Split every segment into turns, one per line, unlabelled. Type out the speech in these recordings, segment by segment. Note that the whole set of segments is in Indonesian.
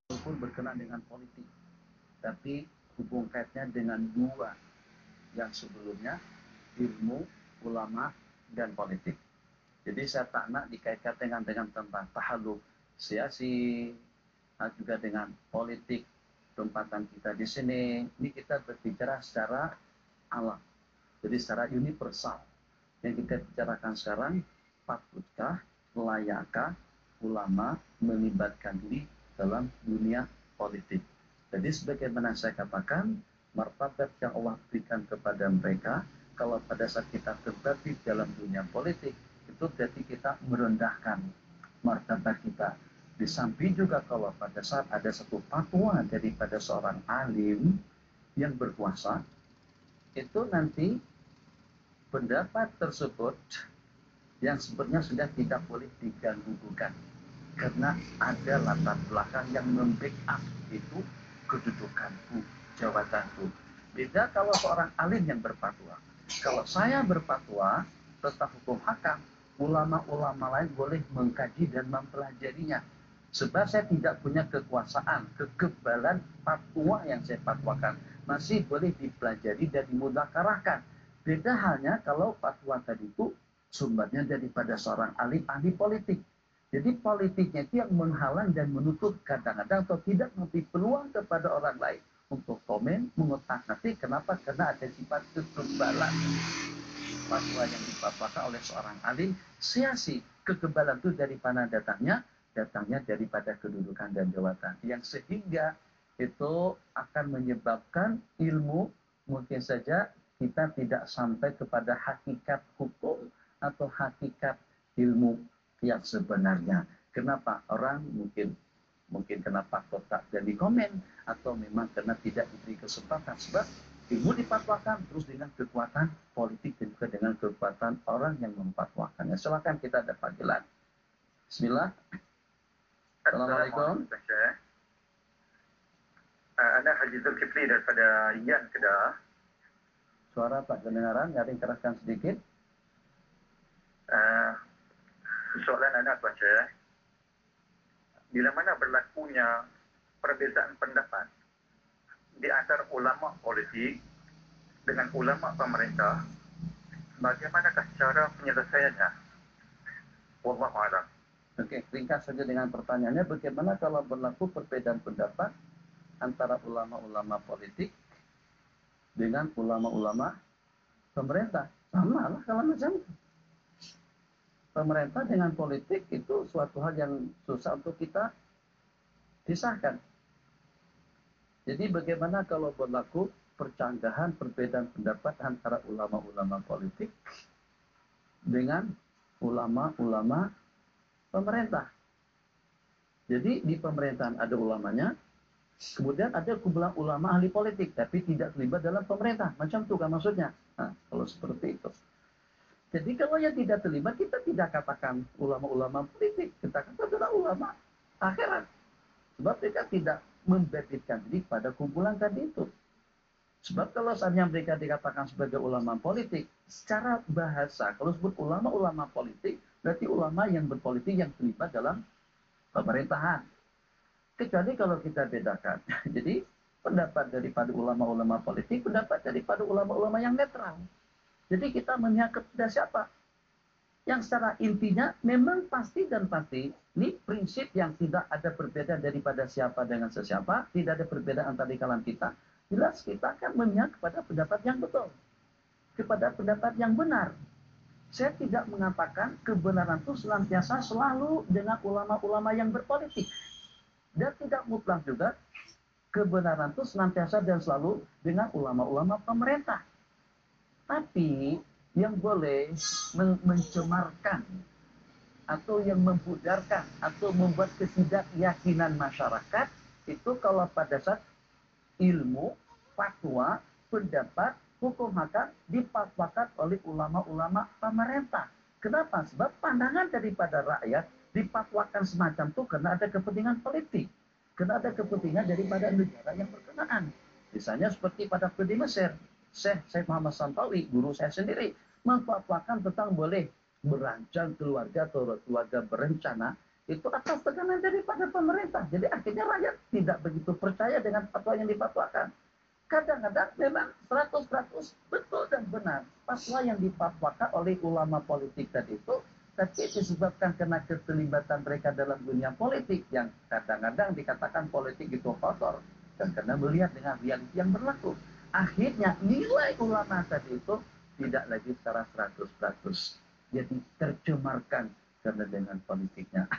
walaupun berkenaan dengan politik, tapi hubung kaitnya dengan dua yang sebelumnya, ilmu, ulama, dan politik. Jadi saya tak nak dikaitkan dengan tentang tahaluk siasi, juga dengan politik tempatan kita di sini. Ini kita berbicara secara alam, jadi secara universal. Yang kita bicarakan sekarang, patutkah, layakkah ulama melibatkan diri dalam dunia politik. Jadi sebagaimana saya katakan, martabat yang Allah berikan kepada mereka, kalau pada saat kita terjadi dalam dunia politik, itu berarti kita merendahkan martabat kita. Di samping juga kalau pada saat ada satu fatwa daripada seorang alim yang berkuasa, itu nanti pendapat tersebut yang sebenarnya sudah tidak boleh diganggu-gugat karena ada latar belakang yang membackup itu kedudukanku, jabatanku. Beda kalau seorang alim yang berfatwa. Kalau saya berfatwa tentang hukum hakam, ulama-ulama lain boleh mengkaji dan mempelajarinya. Sebab saya tidak punya kekuasaan, kekebalan fatwa yang saya fatwakan masih boleh dipelajari dan dimudakarahkan. Beda halnya kalau fatwa tadi itu sumbernya daripada seorang ahli politik. Jadi politiknya itu yang menghalang dan menutup kadang-kadang atau tidak memberi peluang kepada orang lain untuk komen, mengotak-atik. Kenapa? Karena ada sifat kekebalan. Fatwa yang difatwakan oleh seorang alim, sia-sia. Kekebalan itu dari mana datangnya? Datangnya daripada kedudukan dan jabatan. Yang sehingga itu akan menyebabkan ilmu mungkin saja kita tidak sampai kepada hakikat hukum atau hakikat ilmu yang sebenarnya. Kenapa orang mungkin kena faktor tak jadi komen atau memang karena tidak diberi kesempatan, sebab ilmu dipatwakan terus dengan kekuatan politik dan juga dengan kekuatan orang yang memfatwakannya. Silakan kita ada panggilan. Bismillah. Assalamualaikum.
Anda Haji Zulkifli daripada Yan Kedah.
Suara tak kedengaran, nyaring keraskan sedikit.
Soalan anak baca, bila mana berlakunya perbezaan pendapat di antara ulama politik dengan ulama pemerintah, bagaimanakah cara penyelesaiannya? Wallahu a'lam.
Oke, ringkas saja dengan pertanyaannya, bagaimana kalau berlaku perbedaan pendapat antara ulama-ulama politik dengan ulama-ulama pemerintah? Sama lah kalau macam itu. Pemerintah dengan politik itu suatu hal yang susah untuk kita pisahkan. Jadi bagaimana kalau berlaku percanggahan, perbedaan pendapat antara ulama-ulama politik dengan ulama-ulama pemerintah? Jadi di pemerintahan ada ulamanya, kemudian ada kumpulan ulama ahli politik, tapi tidak terlibat dalam pemerintah. Macam itu kan maksudnya? Nah, kalau seperti itu. Jadi kalau yang tidak terlibat, kita tidak katakan ulama-ulama politik, kita katakan adalah ulama akhirat. Sebab mereka tidak membebitkan diri pada kumpulan tadi itu. Sebab kalau saatnya mereka dikatakan sebagai ulama politik, secara bahasa, kalau sebut ulama-ulama politik, berarti ulama yang berpolitik yang terlibat dalam pemerintahan. Kecuali kalau kita bedakan. Jadi pendapat daripada ulama-ulama politik, pendapat daripada ulama-ulama yang netral. Jadi kita memihak kepada siapa? Yang secara intinya memang pasti dan pasti, ini prinsip yang tidak ada perbedaan daripada siapa dengan sesiapa, tidak ada perbedaan antara di kalangan kita. Jelas kita akan memihak kepada pendapat yang betul, kepada pendapat yang benar. Saya tidak mengatakan kebenaran itu senantiasa selalu dengan ulama-ulama yang berpolitik. Dan tidak mutlak juga kebenaran itu senantiasa dan selalu dengan ulama-ulama pemerintah. Tapi yang boleh mencemarkan atau yang membudarkan atau membuat ketidakyakinan masyarakat itu kalau pada saat ilmu, fatwa, pendapat, hukum hakam dipatwakan oleh ulama-ulama pemerintah. Kenapa? Sebab pandangan daripada rakyat dipatwakan semacam itu karena ada kepentingan politik, karena ada kepentingan daripada negara yang berkenaan. Misalnya seperti pada di Mesir, Syekh Muhammad Santawi, guru saya sendiri, memfatwakan tentang boleh merancang keluarga atau keluarga berencana itu atas tekanan daripada pemerintah. Jadi akhirnya rakyat tidak begitu percaya dengan fatwa yang difatwakan. Kadang-kadang memang 100% betul dan benar fatwa yang difatwakan oleh ulama politik tadi itu, tapi disebabkan karena keterlibatan mereka dalam dunia politik yang kadang-kadang dikatakan politik itu kotor, dan karena melihat dengan realiti yang berlaku, akhirnya nilai ulama tadi itu tidak lagi secara 100%, jadi tercemarkan karena dengan politiknya.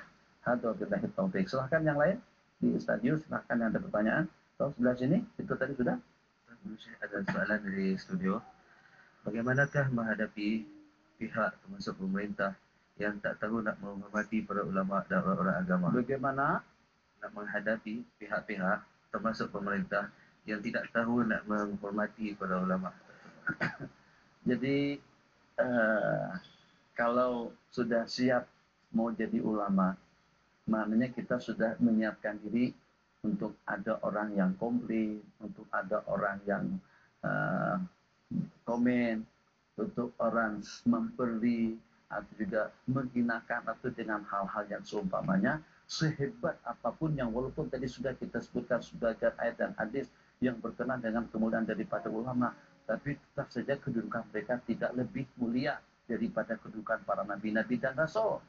Atau kita taufik. Silahkan yang lain di studio, silahkan yang ada pertanyaan. Tahu sebelah sini, itu tadi sudah.
Ada soalan dari studio. Bagaimanakah menghadapi pihak termasuk pemerintah yang tak tahu nak menghormati para ulama dan orang-orang agama?
Bagaimana
nak menghadapi pihak-pihak termasuk pemerintah yang tidak tahu nak menghormati para ulama?
Jadi kalau sudah siap mau jadi ulama, maknanya kita sudah menyiapkan diri untuk ada orang yang komplain, untuk ada orang yang komen, untuk orang memberi atau juga menghinakan atau dengan hal-hal yang seumpamanya, sehebat apapun yang walaupun tadi sudah kita sebutkan sebagai ayat dan hadis yang berkenan dengan kemuliaan daripada ulama, tapi tetap saja kedudukan mereka tidak lebih mulia daripada kedudukan para nabi-nabi dan rasul.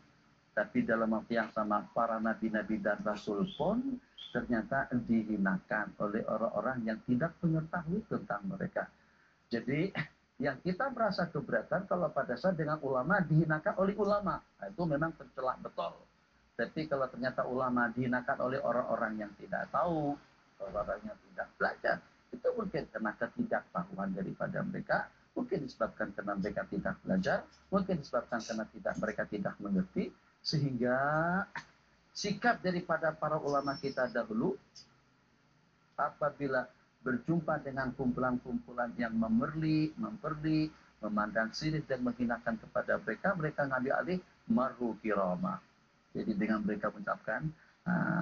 Tapi dalam waktu yang sama, para nabi-nabi dan rasul pun ternyata dihinakan oleh orang-orang yang tidak mengetahui tentang mereka. Jadi yang kita merasa keberatan kalau pada saat dengan ulama dihinakan oleh ulama, nah, itu memang tercela betul. Tapi kalau ternyata ulama dihinakan oleh orang-orang yang tidak tahu, orang-orang yang tidak belajar, itu mungkin karena ketidaktahuan daripada mereka, mungkin disebabkan karena mereka tidak belajar, mungkin disebabkan karena mereka tidak mengerti, sehingga sikap daripada para ulama kita dahulu apabila berjumpa dengan kumpulan-kumpulan yang memperli, memandang sirik dan menghinakan kepada mereka, mereka ngambil alih marhu kirama. Jadi dengan mereka mengucapkan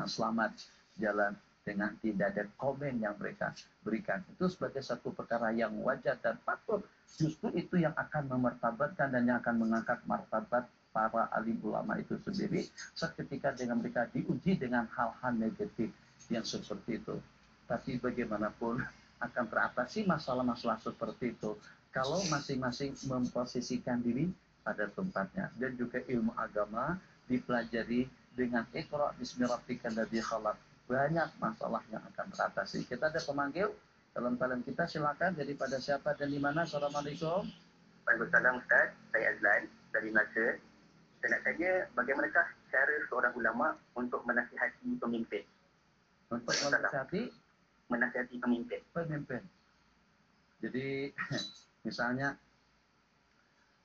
selamat jalan dengan tidak ada komen yang mereka berikan. Itu sebagai satu perkara yang wajar dan patut. Justru itu yang akan memartabatkan dan yang akan mengangkat martabat para alim ulama itu sendiri seketika dengan mereka diuji dengan hal-hal negatif yang seperti itu. Tapi bagaimanapun akan teratasi masalah-masalah seperti itu kalau masing-masing memposisikan diri pada tempatnya. Dan juga ilmu agama dipelajari dengan iqra bismi rabbikal ladzi khalaq. Banyak masalah yang akan teratasi. Kita ada pemanggil dalam kalian kita, silakan daripada siapa dan di mana. Assalamualaikum.
Waalaikumsalam Ustaz, saya Azlan dari Melaka. Saya nak tanya bagaimanakah cara seorang ulama untuk menasihati pemimpin?
Untuk
menasihati
pemimpin. Jadi misalnya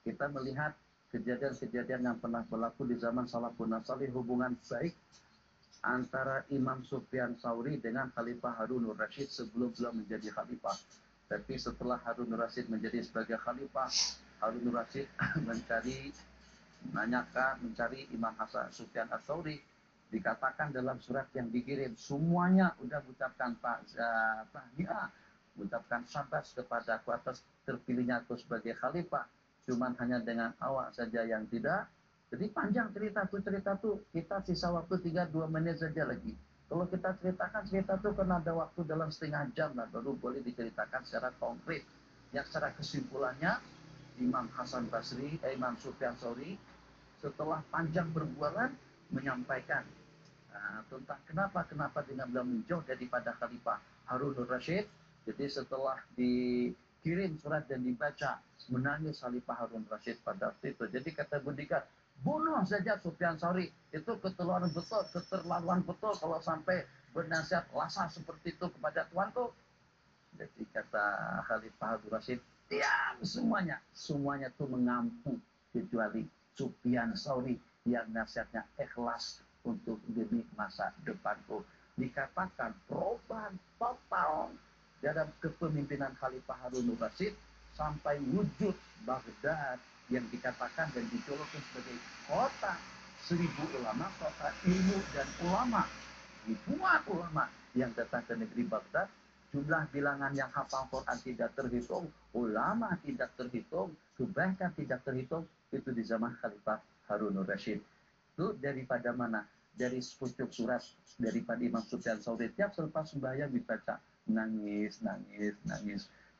kita melihat kejadian-kejadian yang pernah berlaku di zaman salafun salih, hubungan baik antara Imam Sufyan Tsauri dengan Khalifah Harun Ar-Rasyid sebelum beliau menjadi khalifah. Tapi setelah Harun Ar-Rasyid menjadi sebagai khalifah, Harun Ar-Rasyid mencari Imam Hasan Sufyan Ats-Tsauri. Dikatakan dalam surat yang dikirim, semuanya udah mengucapkan tahniah, mengucapkan syabas kepada aku atas terpilihnya aku sebagai khalifah. Cuman hanya dengan awak saja yang tidak. Jadi panjang cerita tuh, kita sisa waktu 3-2 menit saja lagi. Kalau kita ceritakan cerita tuh karena ada waktu dalam setengah jam lah, baru boleh diceritakan secara konkret. Yang secara kesimpulannya, Imam Hasan Basri, Imam Sufyan Tsauri, setelah panjang berbualan menyampaikan tentang kenapa dengan beliau menjauh daripada Khalifah Harun Ar-Rasyid. Jadi setelah dikirim surat dan dibaca, menangis Khalifah Harun Ar-Rasyid pada waktu itu. Jadi kata Bundika, bunuh saja Sufyan Tsauri. Itu keterlaluan betul kalau sampai bernasihat lasah seperti itu kepada tuanku. Jadi kata Khalifah Harun Ar-Rasyid, diam semuanya. Semuanya itu mengampu kecuali Sufyan Tsauri yang nasihatnya ikhlas untuk demi masa depanku. Dikatakan perubahan total dalam kepemimpinan Khalifah Harun Ar-Rasyid sampai wujud Baghdad yang dikatakan dan dijuluki sebagai kota 1000 ulama, kota ilmu dan ulama. Ribuan ulama yang datang ke negeri Baghdad, jumlah bilangan yang hafal Quran tidak terhitung, ulama tidak terhitung, kebaikan tidak terhitung, itu di zaman Khalifah Harun Ar-Rasyid. Itu daripada mana? dari sepucuk surat daripada Imam Sufyan Tsauri. Tiap selepas sembahyang dibaca, nangis.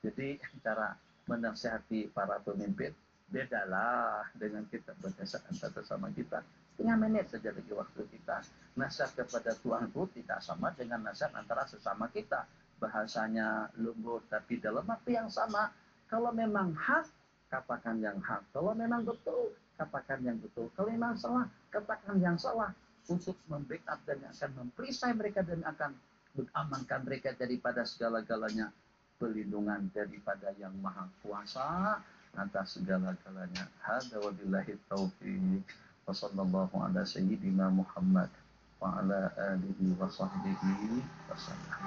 Jadi cara menasihati para pemimpin bedalah dengan kita bernasihat antara sesama kita. Setengah menit saja lagi waktu kita. Nasihat kepada Tuhanku tidak sama dengan nasihat antara sesama kita. Bahasanya lembut tapi dalam waktu yang sama. Kalau memang hak, katakan yang hak. Kalau memang betul, katakan yang betul. Kalau memang salah, katakan yang salah. Untuk membackup dan akan memperisai mereka dan akan mengamankan mereka daripada segala-galanya. Pelindungan daripada yang maha kuasa atas segala-galanya. Hadza wabillahi taufiq. Wa sallallahu ala sayyidina Muhammad wa ala alihi wa sahbihi wasallam.